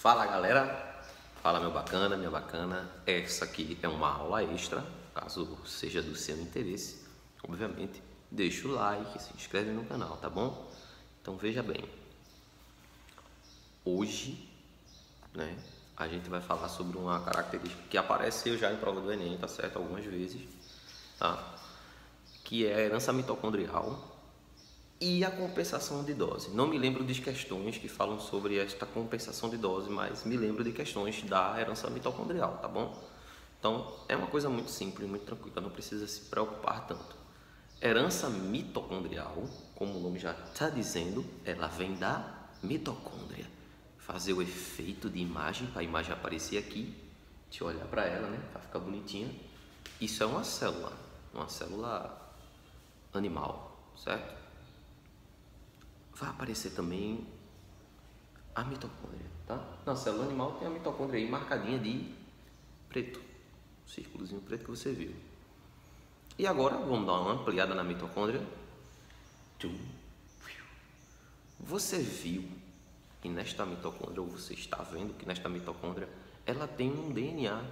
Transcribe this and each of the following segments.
Fala galera, fala meu bacana, minha bacana. Essa aqui é uma aula extra, caso seja do seu interesse. Obviamente, deixa o like, se inscreve no canal, tá bom? Então veja bem, hoje, a gente vai falar sobre uma característica que apareceu já em prova do Enem, tá certo? Algumas vezes, tá? Que é a herança mitocondrial e a compensação de dose. Não me lembro de questões que falam sobre esta compensação de dose, mas me lembro de questões da herança mitocondrial, tá bom? Então, é uma coisa muito simples, muito tranquila, não precisa se preocupar tanto. Herança mitocondrial, como o nome já está dizendo, ela vem da mitocôndria. Fazer o efeito de imagem, para a imagem aparecer aqui, deixa eu olhar para ela, para ficar bonitinha. Isso é uma célula animal, certo? Vai aparecer também a mitocôndria, tá? Na célula animal tem a mitocôndria aí marcadinha de preto, um círculozinho preto que você viu. E agora vamos dar uma ampliada na mitocôndria. Você viu que nesta mitocôndria, ou você está vendo que nesta mitocôndria, ela tem um DNA,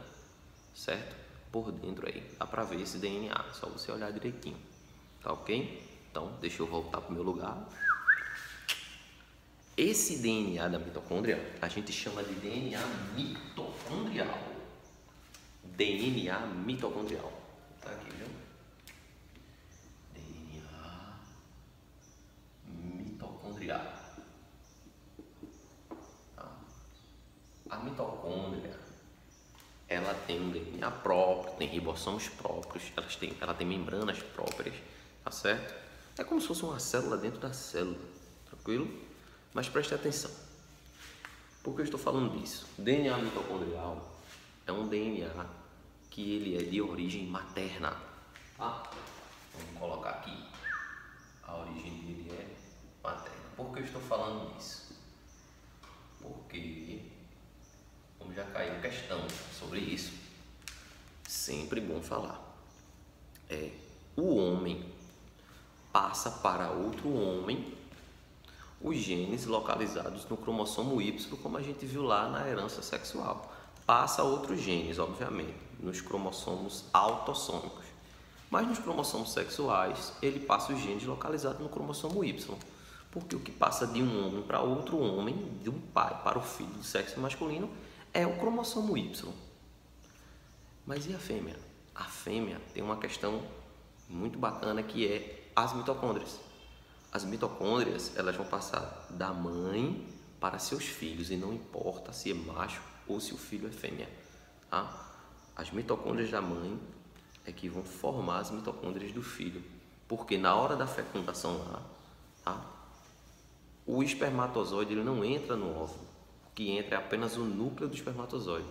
certo? Por dentro aí, dá pra ver esse DNA, só você olhar direitinho, tá ok? Então, deixa eu voltar pro meu lugar. Esse DNA da mitocôndria a gente chama de DNA mitocondrial. DNA mitocondrial. Tá aqui, viu? DNA mitocondrial. Tá? A mitocôndria, ela tem um DNA próprio, tem ribossomos próprios, ela tem membranas próprias, tá certo? É como se fosse uma célula dentro da célula, tranquilo? Mas preste atenção, por que eu estou falando disso? O DNA mitocondrial é um DNA que ele é de origem materna, tá? Vamos colocar aqui, a origem dele é materna. Por que eu estou falando disso? Porque, como já caiu questão sobre isso, sempre bom falar. O homem passa para outro homem os genes localizados no cromossomo Y, como a gente viu lá na herança sexual. Passa outros genes, obviamente, nos cromossomos autossômicos. Mas nos cromossomos sexuais, ele passa os genes localizados no cromossomo Y. Porque o que passa de um homem para outro homem, de um pai para o filho do sexo masculino, é o cromossomo Y. Mas e a fêmea? A fêmea tem uma questão muito bacana que é as mitocôndrias. As mitocôndrias, elas vão passar da mãe para seus filhos, e não importa se é macho ou se o filho é fêmea, tá? As mitocôndrias da mãe é que vão formar as mitocôndrias do filho, porque na hora da fecundação lá, tá? O espermatozoide ele não entra no óvulo, o que entra é apenas o núcleo do espermatozoide.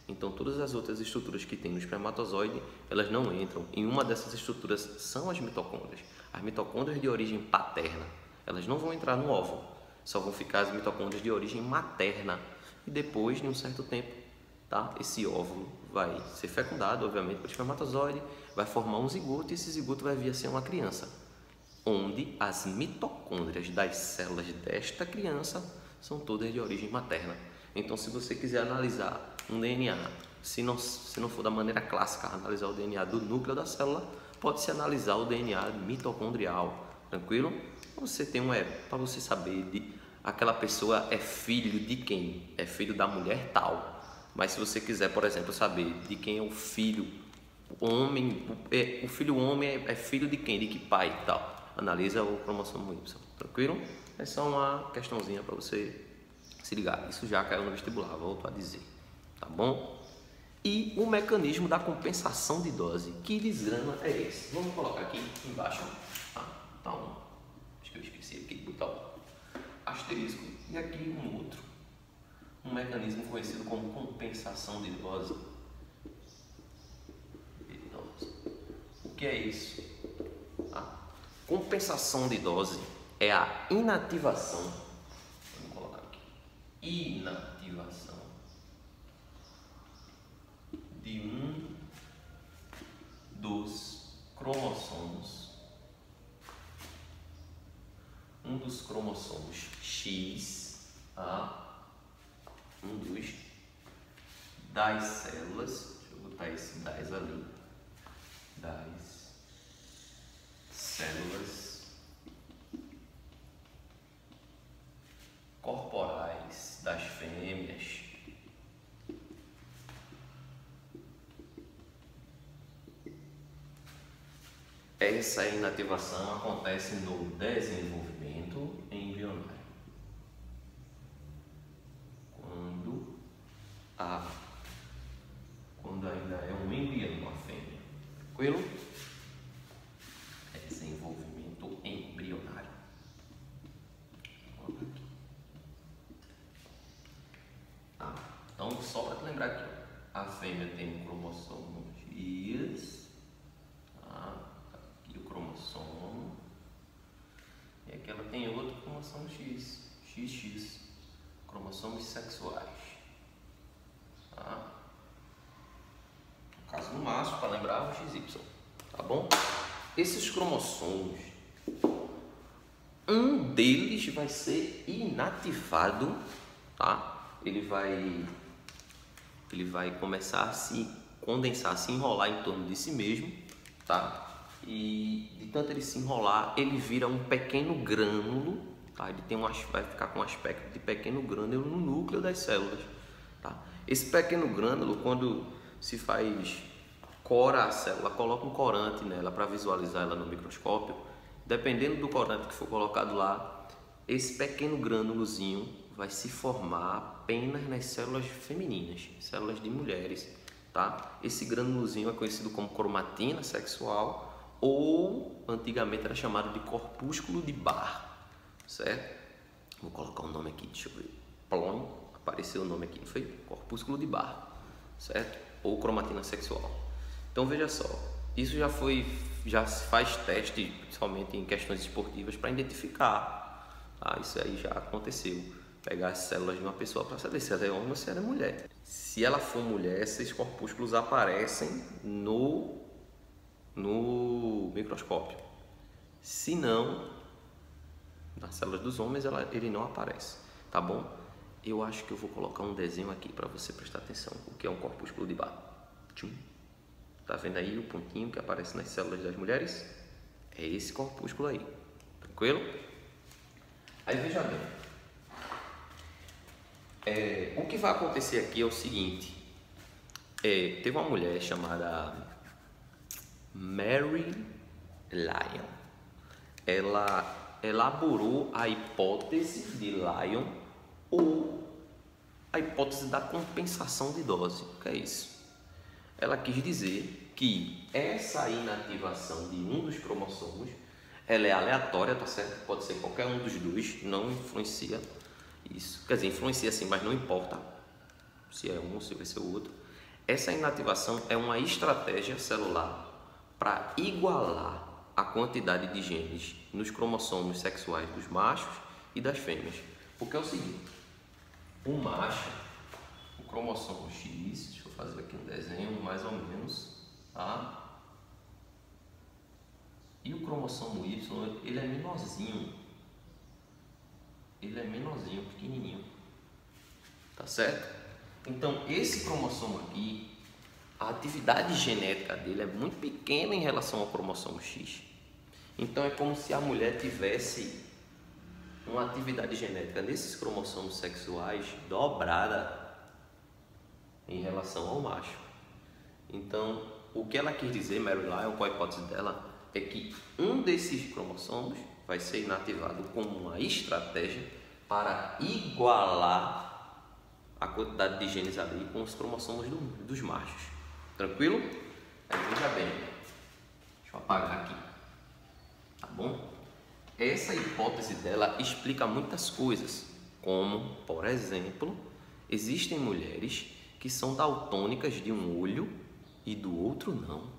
Então todas as outras estruturas que tem no espermatozoide, elas não entram. E uma dessas estruturas são as mitocôndrias. As mitocôndrias de origem paterna, elas não vão entrar no óvulo, só vão ficar as mitocôndrias de origem materna. E depois de um certo tempo, tá? Esse óvulo vai ser fecundado, obviamente, pelo espermatozoide, vai formar um zigoto, e esse zigoto vai vir a ser uma criança, onde as mitocôndrias das células desta criança são todas de origem materna. Então, se você quiser analisar um DNA, se não for da maneira clássica, analisar o DNA do núcleo da célula, pode-se analisar o DNA mitocondrial, tranquilo? Você tem para você saber de aquela pessoa é filho de quem? É filho da mulher tal. Mas se você quiser, por exemplo, saber de quem é o filho homem, o filho homem é filho de quem? De que pai e tal? Analisa o cromossomo Y, tranquilo? É só uma questãozinha para você se ligar. Isso já caiu no vestibular, volto a dizer, tá bom? E o mecanismo da compensação de dose, que desgrama é esse? Vamos colocar aqui embaixo, tá um, acho que eu esqueci aqui de botar o asterisco, e aqui um outro, um mecanismo conhecido como compensação de dose. O que é isso? Compensação de dose é a inativação, vamos colocar aqui, inativação de um dos cromossomos, X, um das células, deixa eu botar esse 10 ali, das células corporais das fêmeas essa inativação acontece no desenvolvimento embrionário. Quando ainda é um embrião, a fêmea. Tranquilo? Desenvolvimento embrionário. Então, só para te lembrar aqui, a fêmea tem um cromossomo X, aqui o cromossomo, e aqui ela tem outro cromossomo X, XX, cromossomos sexuais. No caso do macho, para lembrar, o XY, tá bom? Esses cromossomos, um deles vai ser inativado, tá? Ele vai começar a se condensar, a se enrolar em torno de si mesmo, tá? E de tanto ele se enrolar, ele vira um pequeno grânulo, tá? Ele vai ficar com um aspecto de pequeno grânulo no núcleo das células, tá? Esse pequeno grânulo, quando se faz cora a célula, coloca um corante nela para visualizar ela no microscópio, dependendo do corante que for colocado lá, esse pequeno grânulozinho vai se formar apenas nas células femininas, células de mulheres, tá? Esse granulozinho é conhecido como cromatina sexual ou antigamente era chamado de corpúsculo de Barr, certo? Vou colocar um nome aqui, deixa eu ver. Plon, apareceu o nome aqui, não foi? Corpúsculo de Barr, certo? Ou cromatina sexual. Então veja só, isso já se faz teste, principalmente em questões esportivas, para identificar, tá? Isso aí já aconteceu. Pegar as células de uma pessoa para saber se ela é homem ou se ela é mulher. Se ela for mulher, esses corpúsculos aparecem no microscópio. Se não, nas células dos homens ele não aparece, tá bom? Eu acho que eu vou colocar um desenho aqui para você prestar atenção, o que é um corpúsculo de Barr. Tá vendo aí o pontinho que aparece nas células das mulheres? É esse corpúsculo aí, tranquilo? Aí veja bem, o que vai acontecer aqui é o seguinte, teve uma mulher chamada Mary Lyon, ela elaborou a hipótese de Lyon ou a hipótese da compensação de dose. O que é isso? Ela quis dizer que essa inativação de um dos cromossomos, ela é aleatória, tá certo? Pode ser qualquer um dos dois, não influencia isso. Quer dizer, influencia sim, mas não importa se é um ou se vai ser o outro. Essa inativação é uma estratégia celular para igualar a quantidade de genes nos cromossomos sexuais dos machos e das fêmeas. Porque é o seguinte, o macho, o cromossomo X, deixa eu fazer aqui um desenho mais ou menos, tá? E o cromossomo Y, ele é menorzinho. Ele é menorzinho, pequenininho. Tá certo? Então, esse cromossomo aqui, a atividade genética dele é muito pequena em relação ao cromossomo X. Então, é como se a mulher tivesse uma atividade genética nesses cromossomos sexuais dobrada em relação ao macho. Então, o que ela quis dizer, Mary Lyon, com a hipótese dela, é que um desses cromossomos vai ser inativado como uma estratégia para igualar a quantidade de genes ali com os cromossomos dos machos. Tranquilo? Aí veja bem, deixa eu apagar aqui, tá bom? Essa hipótese dela explica muitas coisas, como, por exemplo, existem mulheres que são daltônicas de um olho e do outro não.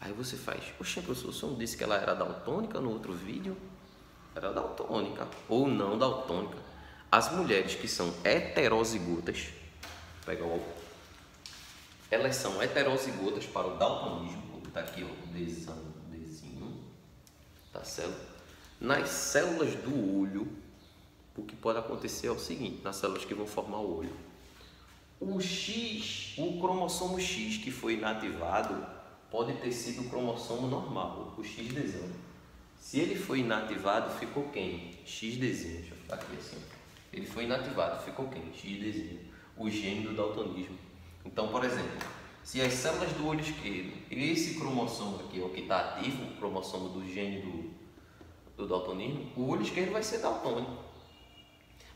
Aí você faz, oxe, professor, você não disse que ela era daltônica no outro vídeo? Era daltônica ou não daltônica. As mulheres que são heterozigotas, elas são heterozigotas para o daltonismo. Vou botar aqui o desenho, tá certo? Nas células do olho, o que pode acontecer é o seguinte, nas células que vão formar o olho, o cromossomo X que foi inativado pode ter sido o cromossomo normal, o XDzão. Se ele foi inativado, ficou quem? XDzinho. Deixa eu ficar aqui assim. Ele foi inativado, ficou quem? XDzinho. O gene do daltonismo. Então, por exemplo, se as células do olho esquerdo, esse cromossomo aqui é o que está ativo, o cromossomo do gene do daltonismo, o olho esquerdo vai ser daltônico.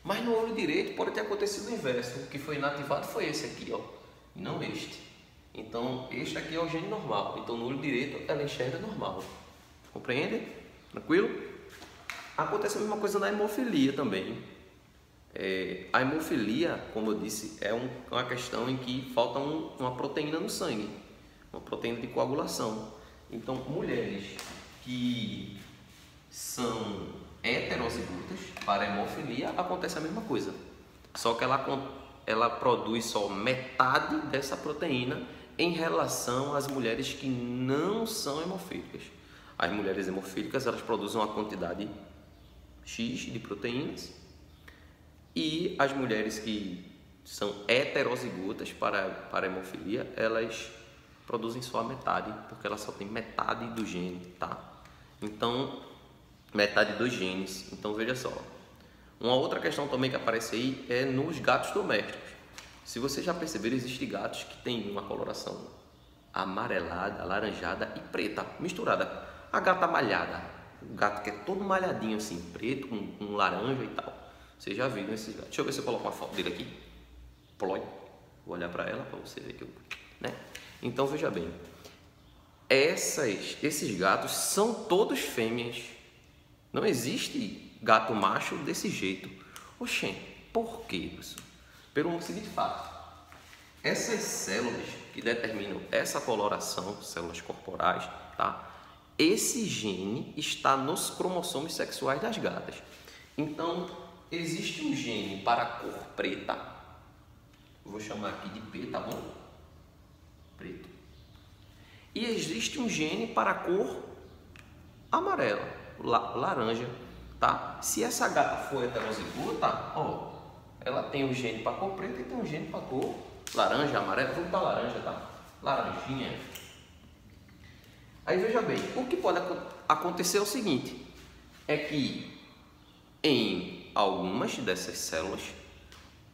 Mas no olho direito pode ter acontecido o inverso. O que foi inativado foi esse aqui, ó, e não este. Então, este aqui é o gene normal. Então, no olho direito, ela enxerga normal. Compreende? Tranquilo? Acontece a mesma coisa na hemofilia também. A hemofilia, como eu disse, é uma questão em que falta uma proteína no sangue, uma proteína de coagulação. Então, mulheres que são heterozigotas para hemofilia, acontece a mesma coisa, só que ela produz só metade dessa proteína em relação às mulheres que não são hemofílicas. As mulheres hemofílicas, elas produzem uma quantidade X de proteínas, e as mulheres que são heterozigotas para hemofilia, elas produzem só a metade, porque ela só tem metade do gene, tá? Então, metade dos genes. Então, veja só. Uma outra questão também que aparece aí é nos gatos domésticos. Se vocês já perceberam, existem gatos que têm uma coloração amarelada, alaranjada e preta, misturada. A gata malhada, o gato que é todo malhadinho assim, preto com laranja e tal. Vocês já viram esses gatos? Deixa eu ver se eu coloco uma foto dele aqui. Ploi. Vou olhar para ela para você ver que eu... né? Então, veja bem. Esses gatos são todos fêmeas. Não existe gato macho desse jeito. Oxê, por quê, pessoal? Pelo seguinte fato. Essas células que determinam essa coloração, células corporais, tá? Esse gene está nos cromossomos sexuais das gatas. Então, existe um gene para a cor preta. Vou chamar aqui de P, tá bom? Preto. E existe um gene para a cor amarela, laranja, tá? Se essa gata for heterozigota, ó, ela tem um gene para a cor preta e tem um gene para a cor laranja, amarela. Vou botar laranja, tá? Laranjinha. Aí veja bem, o que pode acontecer é o seguinte, é que em algumas dessas células,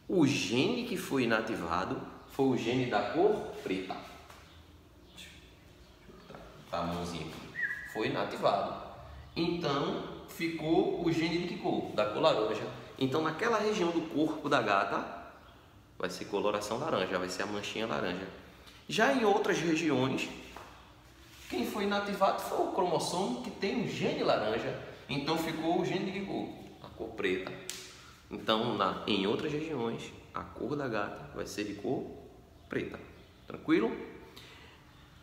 o gene que foi inativado foi o gene da cor preta. Deixa eu botar a mãozinha aqui. Foi inativado. Então, ficou o gene de que cor? Da cor laranja. Então, naquela região do corpo da gata, vai ser coloração laranja, vai ser a manchinha laranja. Já em outras regiões, quem foi inativado foi o cromossomo que tem o gene laranja. Então, ficou o gene de que cor? A cor preta. Então, em outras regiões, a cor da gata vai ser de cor preta. Tranquilo?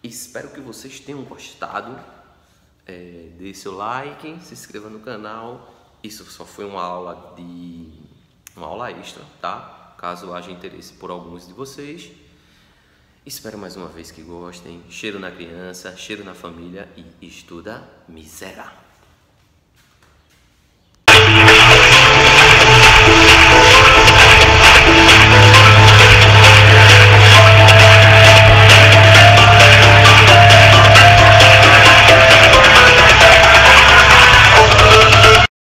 Espero que vocês tenham gostado. Dê seu like, se inscreva no canal. Isso só foi uma aula extra, tá? Caso haja interesse por alguns de vocês. Espero mais uma vez que gostem. Cheiro na criança, cheiro na família e estuda miséria.